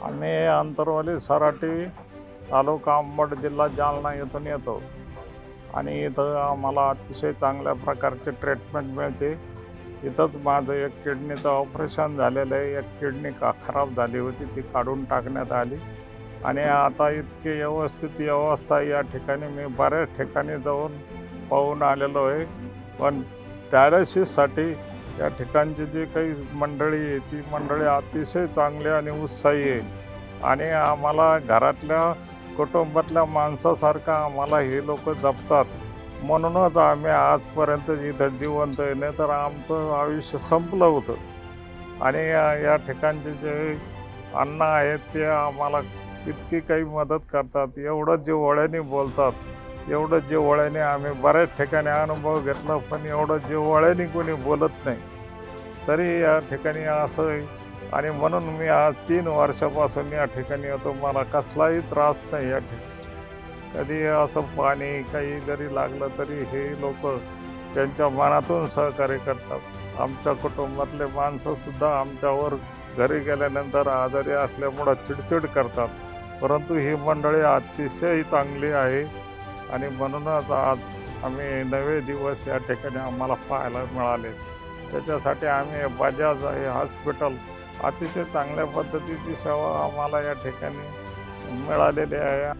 आम्ही अंतरवाली सराटी तालुका अंबड जिल्हा जालना येथून येतो आणि इथं आम्हाला अतिशय चांगल्या प्रकारचे ट्रीटमेंट मिळते। इथंच माझं एक किडनीचं ऑपरेशन झालेलं आहे। एक किडनी खराब झाली होती, ती काढून टाकण्यात आली आणि आता इतकी व्यवस्थित अवस्था या ठिकाणी मी बऱ्याच ठिकाणी जाऊन पाहून आलेलो आहे। पण डायलिसिससाठी या ठिकाणची जी काही मंडळी आहे ती मंडळी अतिशय चांगली आणि उत्साही आहे आणि आम्हाला घरातल्या कुटुंबातल्या माणसासारखं आम्हाला हे लोक जपतात, म्हणूनच आम्ही आजपर्यंत इथं जिवंत आहे, नाही तर आमचं आयुष्य संपलं होतं। आणि या ठिकाणचे जे अण्णा आहेत ते आम्हाला इतकी काही मदत करतात, एवढं जिव्हाळ्याने बोलतात, एवढं जिव्हाळ्याने आम्ही बऱ्याच ठिकाणी अनुभव घेतला, पण एवढं जिव्हाळ्याने कोणी बोलत नाही। तरी या ठिकाणी असं आहे आणि म्हणून मी आज 3 वर्षापासून या ठिकाणी येतो। मला कसलाही त्रास नाही या ठिकाणी। कधी असं पाणी काही जरी लागलं तरी हे लोक त्यांच्या मनातून सहकार्य करतात। आमच्या कुटुंबातले माणसंसुद्धा आमच्यावर घरी गेल्यानंतर आजारी असल्यामुळं चिडचिड करतात, परंतु ही मंडळी अतिशय चांगली आहे आणि म्हणूनच आज आम्ही 9 दिवस या ठिकाणी आम्हाला पाहायला मिळाले। त्याच्यासाठी आम्ही बजाज हॉस्पिटल अतिशय चांगल्या पद्धतीची सेवा आम्हाला या ठिकाणी मिळालेली आहे।